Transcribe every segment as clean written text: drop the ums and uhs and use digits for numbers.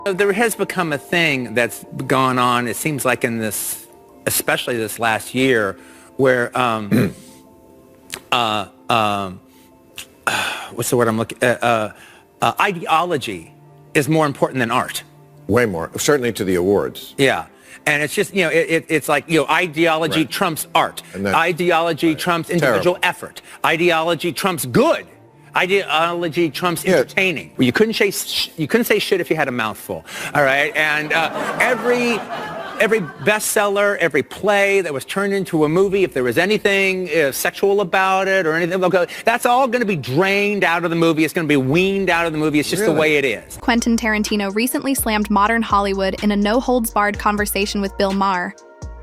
There has become a thing that's gone on, it seems like in this, especially this last year, where, what's the word I'm looking at? Ideology is more important than art. Way more, certainly to the awards. Yeah. And it's just, it's like, ideology trumps art. Ideology trumps individual effort. Ideology trumps good. Ideology trumps entertaining. Well, you couldn't say shit if you had a mouthful. All right. And every bestseller, every play that was turned into a movie, if there was anything sexual about it or anything, that's all going to be drained out of the movie. It's going to be weaned out of the movie. It's just the way it is. Quentin Tarantino recently slammed modern Hollywood in a no-holds-barred conversation with Bill Maher,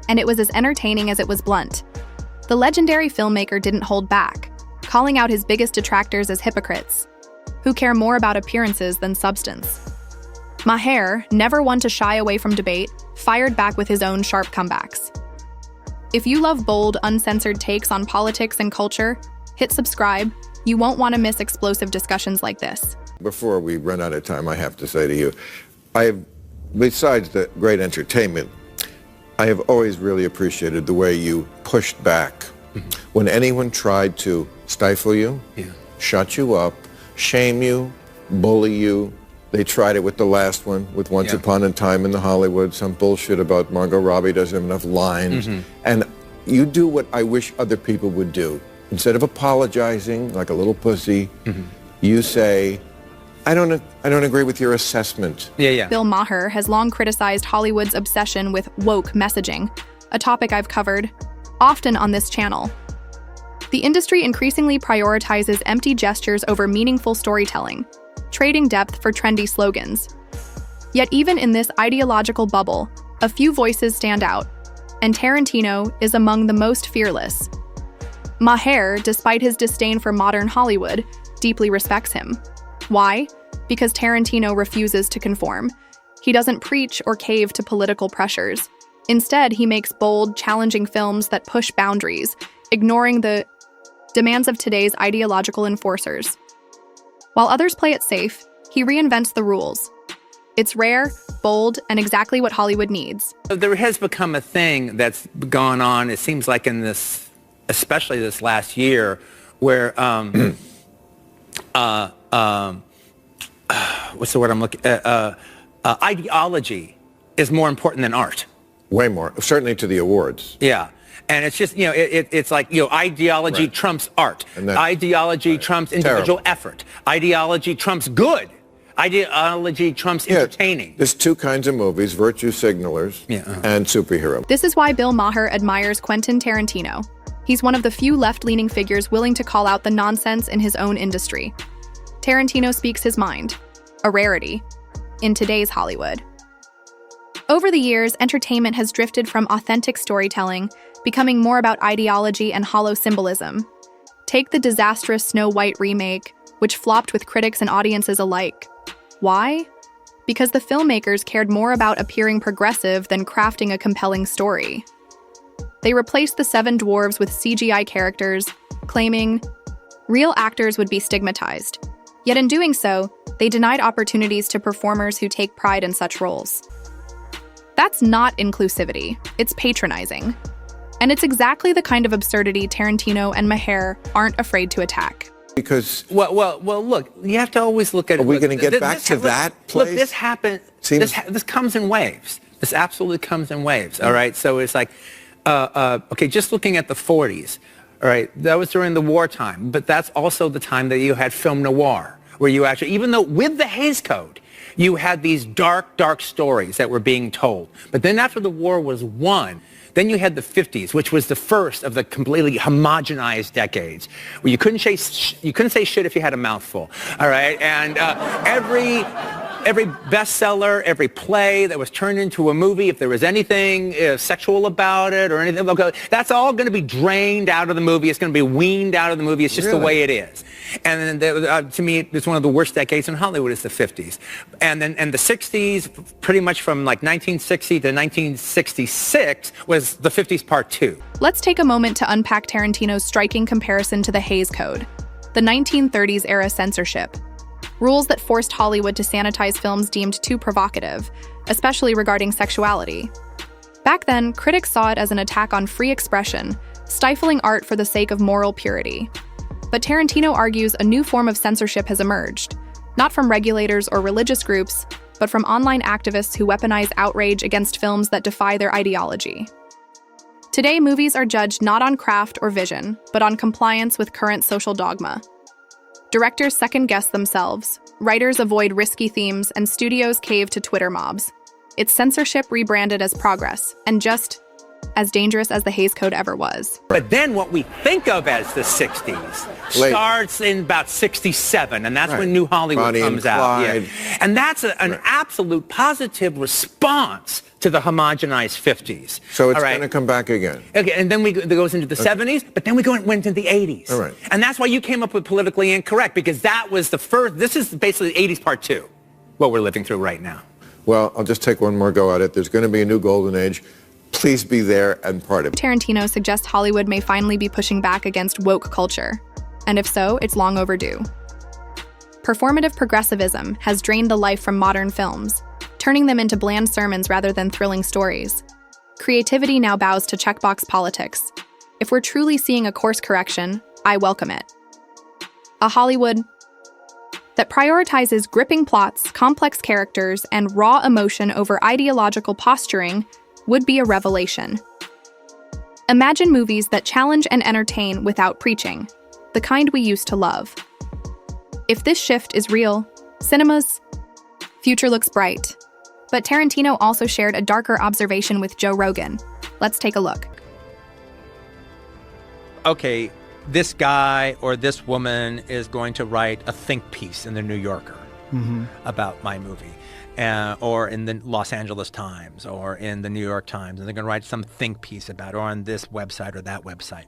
and it was as entertaining as it was blunt. The legendary filmmaker didn't hold back, calling out his biggest detractors as hypocrites, who care more about appearances than substance. Maher, never one to shy away from debate, fired back with his own sharp comebacks. If you love bold, uncensored takes on politics and culture, hit subscribe. You won't want to miss explosive discussions like this. Before we run out of time, I have to say to you, besides the great entertainment, I have always really appreciated the way you pushed back when anyone tried to stifle you, shut you up, shame you, bully you. They tried it with the last one, with Once Upon a Time in the Hollywood, some bullshit about Margot Robbie doesn't have enough lines. And you do what I wish other people would do. Instead of apologizing like a little pussy, you say, I don't agree with your assessment. Bill Maher has long criticized Hollywood's obsession with woke messaging, a topic I've covered often on this channel. The industry increasingly prioritizes empty gestures over meaningful storytelling, trading depth for trendy slogans. Yet even in this ideological bubble, a few voices stand out, and Tarantino is among the most fearless. Maher, despite his disdain for modern Hollywood, deeply respects him. Why? Because Tarantino refuses to conform. He doesn't preach or cave to political pressures. Instead, he makes bold, challenging films that push boundaries, ignoring the demands of today's ideological enforcers. While others play it safe, he reinvents the rules. It's rare, bold, and exactly what Hollywood needs. There has become a thing that's gone on, it seems like in this, especially this last year, where, what's the word I'm looking at? Ideology is more important than art. Way more, certainly to the awards. Yeah. And it's just, it's like, ideology trumps art. Ideology trumps individual effort. Ideology trumps good. Ideology trumps entertaining. There's two kinds of movies, virtue signalers and superhero. This is why Bill Maher admires Quentin Tarantino. He's one of the few left-leaning figures willing to call out the nonsense in his own industry. Tarantino speaks his mind, a rarity, in today's Hollywood. Over the years, entertainment has drifted from authentic storytelling, becoming more about ideology and hollow symbolism. Take the disastrous Snow White remake, which flopped with critics and audiences alike. Why? Because the filmmakers cared more about appearing progressive than crafting a compelling story. They replaced the Seven Dwarves with CGI characters, claiming real actors would be stigmatized. Yet in doing so, they denied opportunities to performers who take pride in such roles. That's not inclusivity, it's patronizing. And it's exactly the kind of absurdity Tarantino and Maher aren't afraid to attack. Because well, look, you have to always look at it. Are we going to get back to that place? Look, this happens. This comes in waves. This absolutely comes in waves. All right. So it's like, okay, just looking at the 40s. All right, that was during the wartime, but that's also the time that you had film noir, where you actually, even though with the Hays Code, you had these dark, dark stories that were being told. But then after the war was won, then you had the 50s, which was the first of the completely homogenized decades, where you couldn't say shit if you had a mouthful. All right, and every bestseller, every play that was turned into a movie, if there was anything sexual about it or anything, that's all going to be drained out of the movie. It's going to be weaned out of the movie. It's just the way it is. And then, to me, it's one of the worst decades in Hollywood is the 50s. And then the 60s, pretty much from like 1960 to 1966, was the 50s part 2. Let's take a moment to unpack Tarantino's striking comparison to the Hays Code, the 1930s era censorship. rules that forced Hollywood to sanitize films deemed too provocative, especially regarding sexuality. Back then, critics saw it as an attack on free expression, stifling art for the sake of moral purity. But Tarantino argues a new form of censorship has emerged, not from regulators or religious groups, but from online activists who weaponize outrage against films that defy their ideology. Today, movies are judged not on craft or vision, but on compliance with current social dogma. Directors second-guess themselves, writers avoid risky themes, and studios cave to Twitter mobs. It's censorship rebranded as progress, and just as dangerous as the Hays Code ever was. But then what we think of as the 60s starts in about 67, and that's when New Hollywood Bonnie comes and out. Clyde. Yeah. And that's an absolute positive response to the homogenized 50s. So it's going to come back again. Okay, and then it goes into the 70s, but then went into the 80s. All right. And that's why you came up with politically incorrect, because that was the first, this is basically 80s part 2, what we're living through right now. Well, I'll just take one more go at it. There's going to be a new golden age. Please be there and part of it. Tarantino suggests Hollywood may finally be pushing back against woke culture. And if so, it's long overdue. Performative progressivism has drained the life from modern films, turning them into bland sermons rather than thrilling stories. Creativity now bows to checkbox politics. If we're truly seeing a course correction, I welcome it. A Hollywood that prioritizes gripping plots, complex characters, and raw emotion over ideological posturing would be a revelation. Imagine movies that challenge and entertain without preaching, the kind we used to love. If this shift is real, cinema's future looks bright. But Tarantino also shared a darker observation with Joe Rogan. Let's take a look. Okay, this guy or this woman is going to write a think piece in the New Yorker about my movie. Or in the Los Angeles Times or in the New York Times, and they're going to write some think piece about it, or on this website or that website,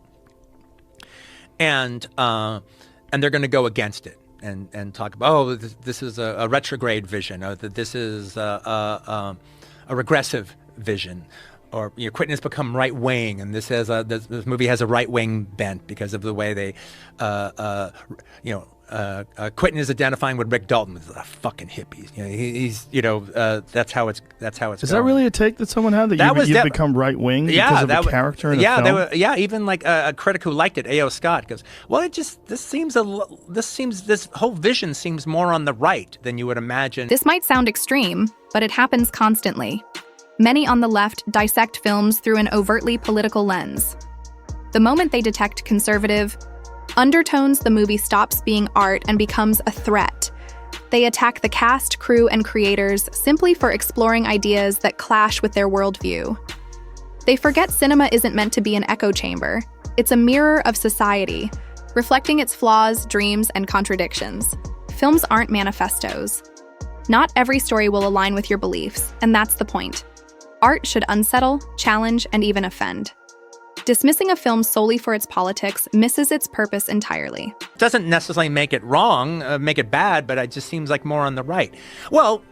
and they're going to go against it and talk about, this is a retrograde vision, or that this is a regressive vision, or Quentin has become right wing, and this movie has a right wing bent because of the way they Quentin is identifying with Rick Dalton with fucking hippies. He's that's how it's Is going. that really a take that someone had, that you've become right wing because of a character in a film? Even like a critic who liked it, A.O. Scott, goes, well, this whole vision seems more on the right than you would imagine. This might sound extreme, but it happens constantly. Many on the left dissect films through an overtly political lens. The moment they detect conservative undertones, the movie stops being art and becomes a threat. They attack the cast, crew, and creators simply for exploring ideas that clash with their worldview. They forget cinema isn't meant to be an echo chamber. It's a mirror of society, reflecting its flaws, dreams, and contradictions. Films aren't manifestos. Not every story will align with your beliefs, and that's the point. Art should unsettle, challenge, and even offend. Dismissing a film solely for its politics misses its purpose entirely. Doesn't necessarily make it wrong, make it bad, but it just seems like more on the right. Well,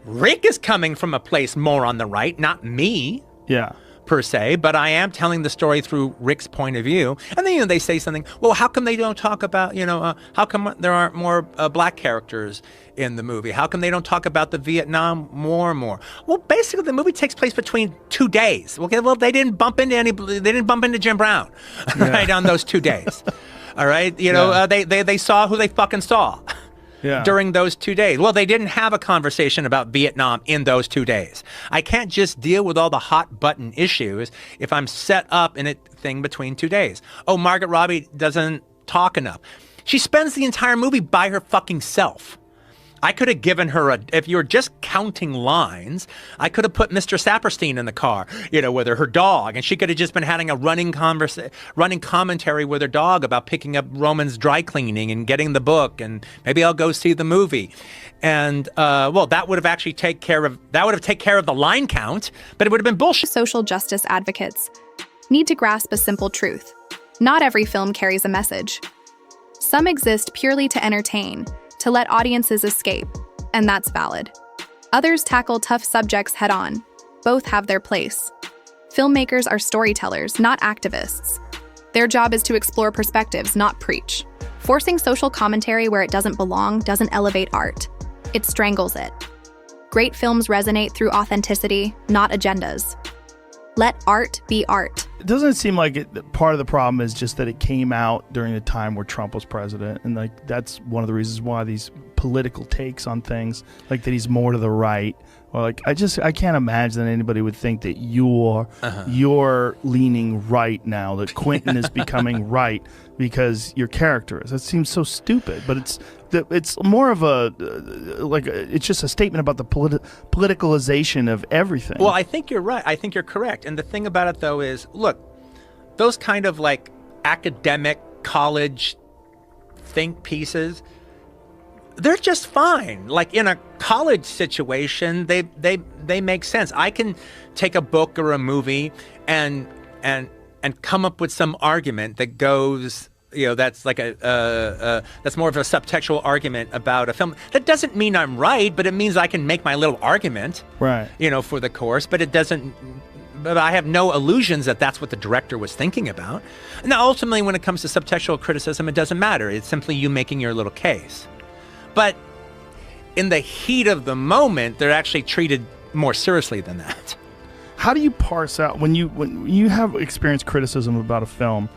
Rick is coming from a place more on the right, not me. Yeah. Per se, but I am telling the story through Rick's point of view. And then, they say something, well, how come they don't talk about, how come there aren't more black characters in the movie? How come they don't talk about the Vietnam War more? Well, basically, the movie takes place between 2 days. Okay, well, they didn't bump into Jim Brown, right, on those 2 days. All right, they saw who they fucking saw. Yeah. During those 2 days. Well, they didn't have a conversation about Vietnam in those 2 days. I can't just deal with all the hot button issues if I'm set up in a thing between 2 days. Oh, Margaret Robbie doesn't talk enough. She spends the entire movie by her fucking self. I could have given her if you were just counting lines, I could have put Mr. Saperstein in the car, with her dog, and she could have just been having a running commentary with her dog about picking up Roman's dry cleaning and getting the book, and maybe I'll go see the movie. And, that would have actually taken care of the line count, but it would have been bullshit. Social justice advocates need to grasp a simple truth. Not every film carries a message. Some exist purely to entertain, to let audiences escape, and that's valid. Others tackle tough subjects head-on. Both have their place. Filmmakers are storytellers, not activists. Their job is to explore perspectives, not preach. Forcing social commentary where it doesn't belong doesn't elevate art. It strangles it. Great films resonate through authenticity, not agendas. Let art be art. Doesn't it seem like part of the problem is just that it came out during the time where Trump was president, and that's one of the reasons why these political takes on things, like that he's more to the right, or I can't imagine that anybody would think that you're leaning right now, that Quentin is becoming right because your character is. That seems so stupid, but it's more of it's just a statement about the politicalization of everything. Well, I think you're right. I think you're correct. And the thing about it, though, is, look, those kind of academic college think pieces, they're just fine. Like in a college situation, they make sense. I can take a book or a movie and come up with some argument that goes, that's like that's more of a subtextual argument about a film. That doesn't mean I'm right, but it means I can make my little argument, right? For the course. But it doesn't. But I have no illusions that that's what the director was thinking about. Now, ultimately, when it comes to subtextual criticism, it doesn't matter. It's simply you making your little case. But in the heat of the moment, they're actually treated more seriously than that. How do you parse out when you have experienced criticism about a film?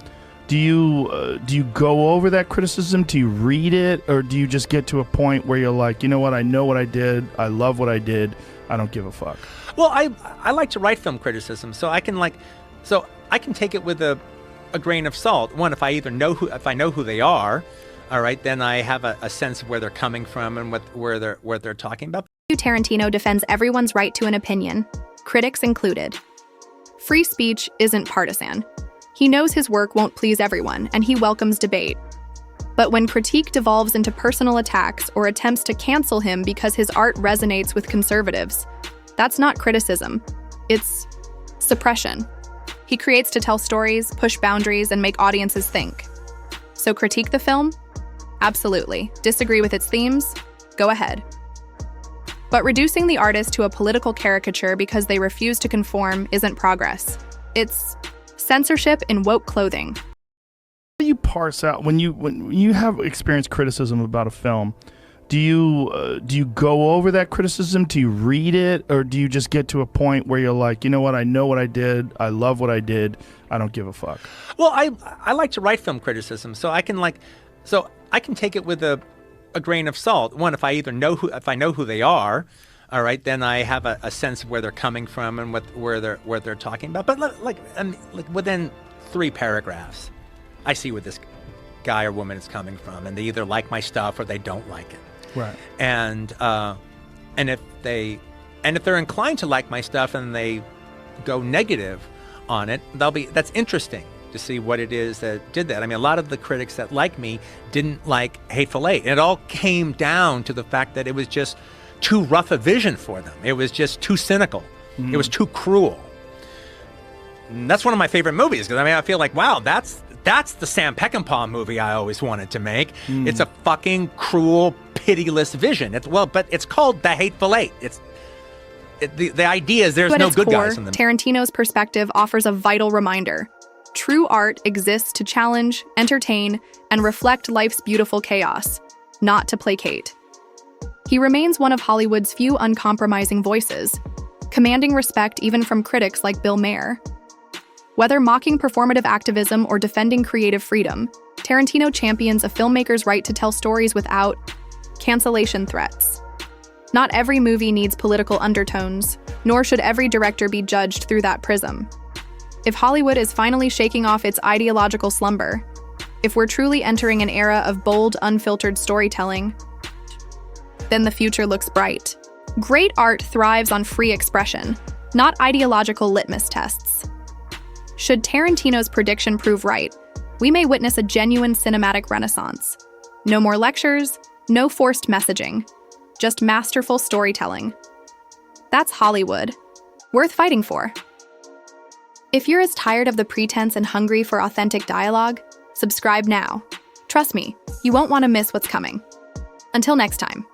Do you go over that criticism? Do you read it, or do you just get to a point where you're like, you know what? I know what I did. I love what I did. I don't give a fuck. Well, I like to write film criticism, so I can take it with a grain of salt. One, if I know who they are, all right, then I have a sense of where they're coming from and where they're talking about. Tarantino defends everyone's right to an opinion, critics included. Free speech isn't partisan. He knows his work won't please everyone, and he welcomes debate. But when critique devolves into personal attacks or attempts to cancel him because his art resonates with conservatives, that's not criticism. It's suppression. He creates to tell stories, push boundaries, and make audiences think. So critique the film? Absolutely. Disagree with its themes? Go ahead. But reducing the artist to a political caricature because they refuse to conform isn't progress. It's censorship in woke clothing. How do you parse out when you have experienced criticism about a film? Do you go over that criticism? Do you read it, or do you just get to a point where you're like, you know what? I know what I did. I love what I did. I don't give a fuck. Well, I like to write film criticism, so I can take it with a grain of salt. One, if I know who they are, all right, then I have a sense of where they're coming from and where they're talking about. But within 3 paragraphs, I see where this guy or woman is coming from, and they either like my stuff or they don't like it. Right. And if they're inclined to like my stuff and they go negative on it, that's interesting to see what it is that did that. I mean, a lot of the critics that like me didn't like Hateful Eight. And it all came down to the fact that it was just too rough a vision for them. It was just too cynical. It was too cruel. And that's one of my favorite movies, because I feel like, wow, that's the Sam Peckinpah movie I always wanted to make. It's a fucking cruel, pitiless vision. But it's called The Hateful Eight. The idea is there's no good guys in them. Tarantino's perspective offers a vital reminder. True art exists to challenge, entertain, and reflect life's beautiful chaos, not to placate. He remains one of Hollywood's few uncompromising voices, commanding respect even from critics like Bill Maher. Whether mocking performative activism or defending creative freedom, Tarantino champions a filmmaker's right to tell stories without cancellation threats. Not every movie needs political undertones, nor should every director be judged through that prism. If Hollywood is finally shaking off its ideological slumber, if we're truly entering an era of bold, unfiltered storytelling, then the future looks bright. Great art thrives on free expression, not ideological litmus tests. Should Tarantino's prediction prove right, we may witness a genuine cinematic renaissance. No more lectures, no forced messaging, just masterful storytelling. That's Hollywood, worth fighting for. If you're as tired of the pretense and hungry for authentic dialogue, subscribe now. Trust me, you won't want to miss what's coming. Until next time.